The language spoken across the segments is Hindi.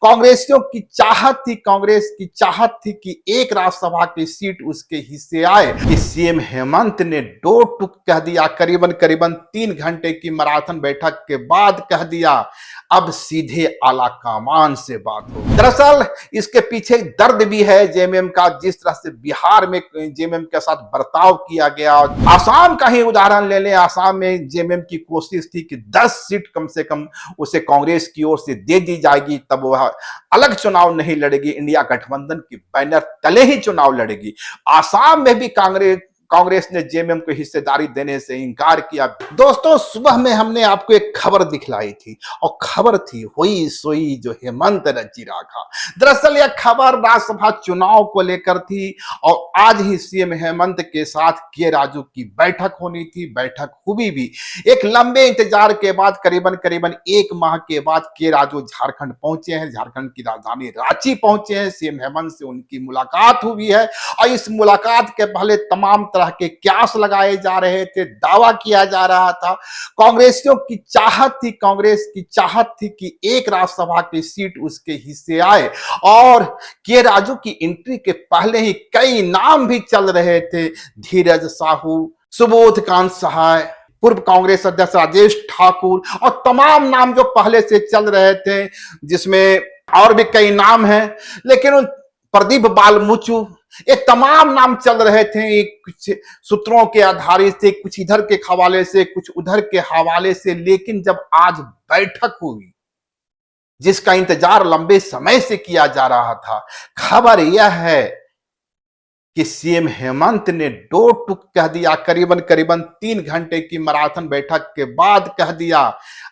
कांग्रेसियों की चाहत थी, कांग्रेस की चाहत थी कि एक राज्यसभा की सीट उसके हिस्से आए कि सीएम हेमंत ने दो टूक कह दिया, करीबन करीबन 3 घंटे की मैराथन बैठक के बाद कह दिया अब सीधे आला कमान से बात हो। दरअसल इसके पीछे दर्द भी है जेएमएम का, जिस तरह से बिहार में जेएमएम के साथ बर्ताव किया गया। आसाम का ही उदाहरण ले लें, आसाम में जेएमएम की कोशिश थी कि 10 सीट कम से कम उसे कांग्रेस की ओर से दे दी जाएगी, तब वह अलग चुनाव नहीं लड़ेगी, इंडिया गठबंधन की बैनर तले ही चुनाव लड़ेगी। आसाम में भी कांग्रेस ने जेएमएम को हिस्सेदारी देने से इंकार किया। दोस्तों, सुबह में हमने आपको एक खबर दिखलाई थी और खबर थी हुई सोई जो हेमंत रची राखा। दरअसल यह खबर राज्यसभा चुनाव को लेकर थी और आज ही सीएम हेमंत के साथ के राजू की बैठक होनी थी। बैठक हुई भी एक लंबे इंतजार के बाद, करीबन करीबन 1 माह के बाद के राजू झारखंड पहुंचे हैं, झारखंड की राजधानी रांची पहुंचे हैं। सीएम हेमंत से उनकी मुलाकात हुई है और इस मुलाकात के पहले तमाम तरह के क्यास लगाए जा रहे थे, दावा किया जा रहा था। कांग्रेसियों की चाहत थी, कांग्रेस की चाहत थी कि एक राज्यसभा की सीट उसके हिस्से आए और के राजू की एंट्री के पहले ही कई नाम भी चल रहे थे, धीरज साहू, सुबोध कांत सहाय, पूर्व कांग्रेस अध्यक्ष राजेश ठाकुर और तमाम नाम जो पहले से चल रहे थे, जिसमें और भी कई नाम हैं, लेकिन प्रदीप बालमुचु, ये तमाम नाम चल रहे थे। कुछ सूत्रों के आधारित से, कुछ इधर के हवाले से, कुछ उधर के हवाले से। लेकिन जब आज बैठक हुई जिसका इंतजार लंबे समय से किया जा रहा था, खबर यह है कि सीएम हेमंत ने दो टूक कह दिया, करीबन करीबन 3 घंटे की मैराथन बैठक के बाद कह दिया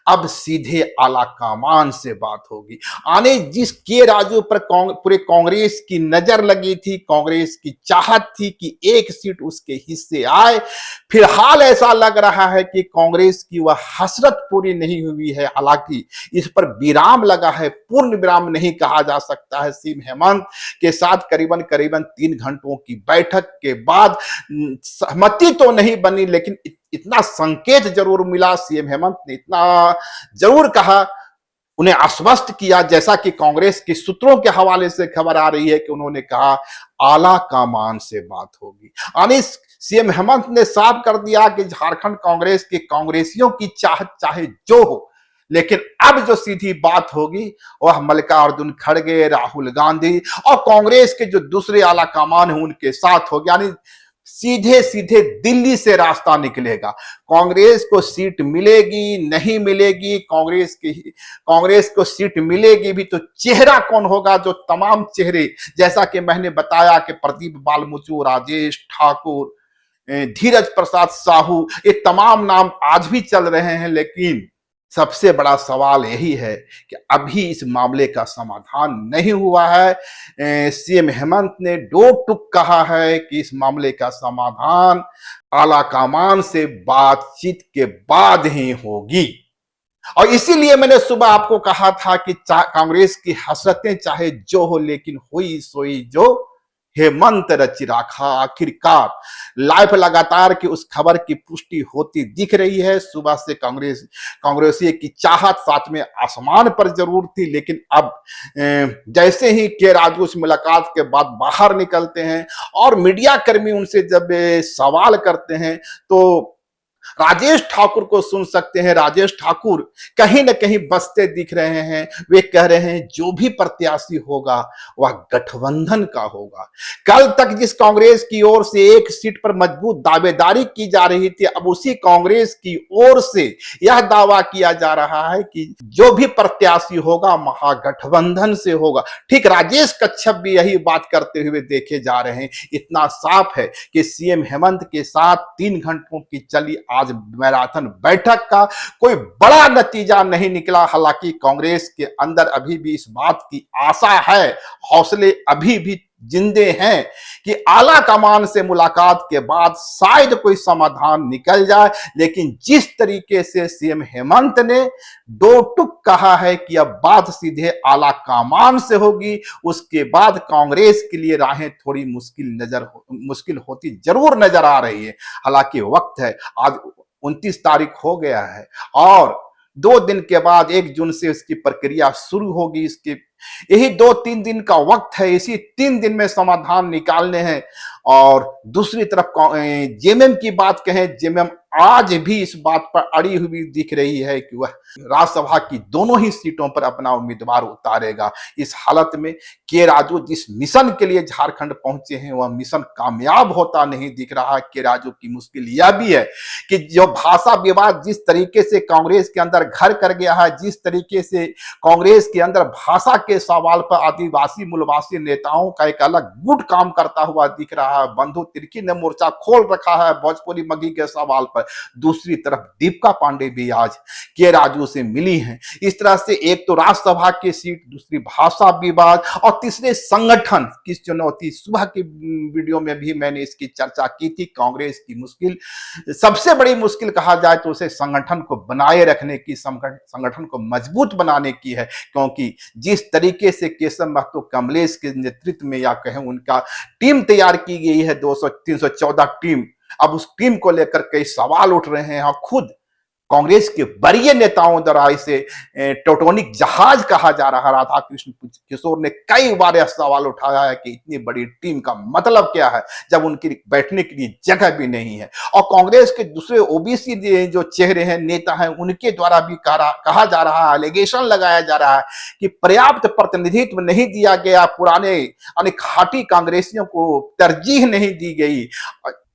अब सीधे आला कमान से बात होगी। आने जिस के राजू पर पूरे कांग्रेस की नजर लगी थी, कांग्रेस की चाहत थी कि एक सीट उसके हिस्से आए, फिलहाल ऐसा लग रहा है कि कांग्रेस की वह हसरत पूरी नहीं हुई है। हालांकि इस पर विराम लगा है, पूर्ण विराम नहीं कहा जा सकता है। सीएम हेमंत के साथ करीबन करीबन 3 घंटों की बैठक के बाद सहमति तो नहीं बनी, लेकिन इतना संकेत जरूर मिला। सीएम हेमंत ने इतना जरूर कहा, उन्हें आश्वस्त किया, जैसा कि कांग्रेस के सूत्रों के हवाले से खबर आ रही है कि उन्होंने कहा आला कमान से बात होगी। यानी सीएम हेमंत ने साफ कर दिया कि झारखंड कांग्रेस के कांग्रेसियों की चाहत चाहे जो हो, लेकिन अब जो सीधी बात होगी वह मल्लिकार्जुन खड़गे, राहुल गांधी और कांग्रेस के जो दूसरे आला कमान है उनके साथ होगी। यानी सीधे सीधे दिल्ली से रास्ता निकलेगा। कांग्रेस को सीट मिलेगी नहीं मिलेगी, कांग्रेस को सीट मिलेगी भी तो चेहरा कौन होगा? जो तमाम चेहरे, जैसा कि मैंने बताया कि प्रदीप बालमुचु, राजेश ठाकुर, धीरज प्रसाद साहू, ये तमाम नाम आज भी चल रहे हैं। लेकिन सबसे बड़ा सवाल यही है कि अभी इस मामले का समाधान नहीं हुआ है। सीएम हेमंत ने दो टूक कहा है कि इस मामले का समाधान आला कमान से बातचीत के बाद ही होगी। और इसीलिए मैंने सुबह आपको कहा था कि कांग्रेस की हसरतें चाहे जो हो, लेकिन हुई सोई जो हेमंत रची राखा। आखिरकार लाइव लगातार की उस खबर की पुष्टि होती दिख रही है। सुबह से कांग्रेसी की चाहत साथ में आसमान पर जरूर थी, लेकिन अब जैसे ही के राजू से मुलाकात के बाद बाहर निकलते हैं और मीडिया कर्मी उनसे जब सवाल करते हैं तो राजेश ठाकुर को सुन सकते हैं। राजेश ठाकुर कहीं ना कहीं बसते दिख रहे हैं। वे कह रहे हैं जो भी प्रत्याशी होगा वह गठबंधन का होगा। कल तक जिस कांग्रेस की ओर से एक सीट पर मजबूत दावेदारी की जा रही थी, अब उसी कांग्रेस की ओर से यह दावा किया जा रहा है कि जो भी प्रत्याशी होगा महागठबंधन से होगा। ठीक राजेश कच्छप भी यही बात करते हुए देखे जा रहे हैं। इतना साफ है कि सीएम हेमंत के साथ 3 घंटों की चली आज मैराथन बैठक का कोई बड़ा नतीजा नहीं निकला। हालांकि कांग्रेस के अंदर अभी भी इस बात की आशा है, हौसले अभी भी जिंदे हैं कि आला कमान से मुलाकात के बाद शायद कोई समाधान निकल जाए। लेकिन जिस तरीके से सीएम हेमंत ने दो टूक कहा है कि अब बात सीधे आला कमान से होगी, उसके बाद कांग्रेस के लिए राहें थोड़ी मुश्किल होती जरूर नजर आ रही है। हालांकि वक्त है, आज 29 तारीख हो गया है और 2 दिन के बाद 1 जून से इसकी प्रक्रिया शुरू होगी। इसके यही 2-3 दिन का वक्त है, इसी 3 दिन में समाधान निकालने हैं। और दूसरी तरफ जेएमएम की बात कहें, जेएमएम आज भी इस बात पर अड़ी हुई दिख रही है कि वह राज्यसभा की दोनों ही सीटों पर अपना उम्मीदवार उतारेगा। इस हालत में के राजू जिस मिशन के लिए झारखंड पहुंचे हैं वह मिशन कामयाब होता नहीं दिख रहा। के राजू की मुश्किल यह भी है कि जो भाषा विवाद जिस तरीके से कांग्रेस के अंदर घर कर गया है, जिस तरीके से कांग्रेस के अंदर भाषा के सवाल पर आदिवासी मूलवासी नेताओं का एक अलग गुट काम करता हुआ दिख रहा है। बंधु तिर्की ने मोर्चा खोल रखा है भोजपुरी मगी के सवाल पर। दूसरी तरफ दीपिका पांडे भी आज के राजू से मिली हैं। इस तरह से एक तो राज्यसभा की सीट, दूसरी भाषा विवाद और तीसरे संगठन की चुनौती। सुबह की वीडियो में भी मैंने इसकी चर्चा की थी। कांग्रेस की मुश्किल, सबसे बड़ी मुश्किल कहा जाए तो उसे संगठन को बनाए रखने की, संगठन को मजबूत बनाने की है। क्योंकि जिस तरीके से केशव महतो कमलेश के नेतृत्व में या कहें उनका टीम तैयार की गई है, 314 टीम, अब उस टीम को लेकर कई सवाल उठ रहे हैं। और खुद कांग्रेस के वरीय नेताओं द्वारा इसे टेक्टोनिक जहाज कहा जा रहा। राधा कृष्ण किशोर ने कई बार यह सवाल उठाया है कि इतनी बड़ी टीम का मतलब क्या है जब उनकी बैठने के लिए जगह भी नहीं है। और कांग्रेस के दूसरे ओबीसी जो चेहरे हैं, नेता हैं, उनके द्वारा भी कहा जा रहा है, एलिगेशन लगाया जा रहा है कि पर्याप्त प्रतिनिधित्व नहीं दिया गया, पुराने अनेक खाटी कांग्रेसियों को तरजीह नहीं दी गई,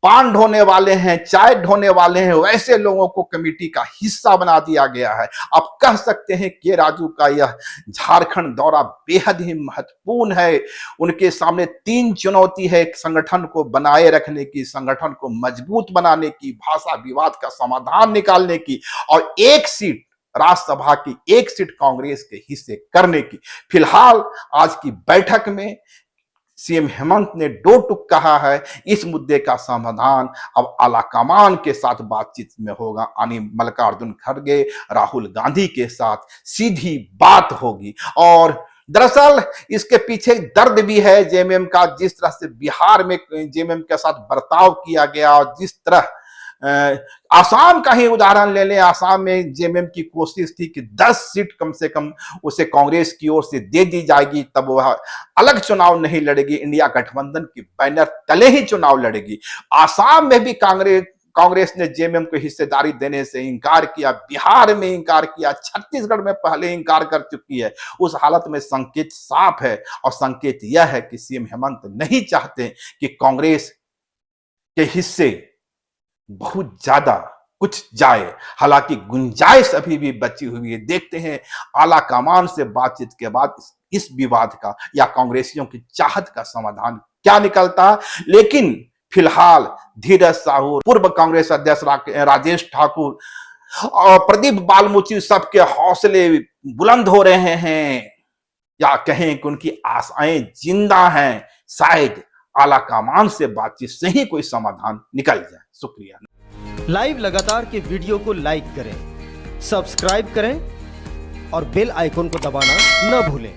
पान ढोने वाले हैं, चाय ढोने वाले हैं, वैसे लोगों को कमेटी का हिस्सा बना दिया गया है। आप कह सकते हैं के राजू का यह झारखंड दौरा बेहद ही महत्वपूर्ण है। उनके सामने 3 चुनौती है, एक संगठन को बनाए रखने की, संगठन को मजबूत बनाने की, भाषा विवाद का समाधान निकालने की, और एक सीट राज्यसभा की, एक सीट कांग्रेस के हिस्से करने की। फिलहाल आज की बैठक में सीएम हेमंत ने दो टूक कहा है, इस मुद्दे का समाधान अब आलाकमान के साथ बातचीत में होगा। यानी मल्लिकार्जुन खड़गे, राहुल गांधी के साथ सीधी बात होगी। और दरअसल इसके पीछे दर्द भी है जेएमएम का। जिस तरह से बिहार में जेएमएम के साथ बर्ताव किया गया और जिस तरह आसाम का ही उदाहरण ले लें, आसाम में जेएमएम की कोशिश थी कि 10 सीट कम से कम उसे कांग्रेस की ओर से दे दी जाएगी, तब वह अलग चुनाव नहीं लड़ेगी, इंडिया गठबंधन की बैनर तले ही चुनाव लड़ेगी। आसाम में भी कांग्रेस ने जेएमएम को हिस्सेदारी देने से इंकार किया, बिहार में इंकार किया, छत्तीसगढ़ में पहले इंकार कर चुकी है। उस हालत में संकेत साफ है, और संकेत यह है कि सीएम हेमंत नहीं चाहते कि कांग्रेस के हिस्से बहुत ज्यादा कुछ जाए। हालांकि गुंजाइश अभी भी बची हुई है। देखते हैं आला कमान से बातचीत के बाद इस विवाद का या कांग्रेसियों की चाहत का समाधान क्या निकलता है। लेकिन फिलहाल धीरज साहू, पूर्व कांग्रेस अध्यक्ष राजेश ठाकुर और प्रदीप बालमुचि, सबके हौसले बुलंद हो रहे हैं, या कहें कि उनकी आशाएं जिंदा हैं। शायद आला कमान से बातचीत से ही कोई समाधान निकल जाए। शुक्रिया। लाइव लगातार के वीडियो को लाइक करें, सब्सक्राइब करें और बेल आइकन को दबाना न भूलें।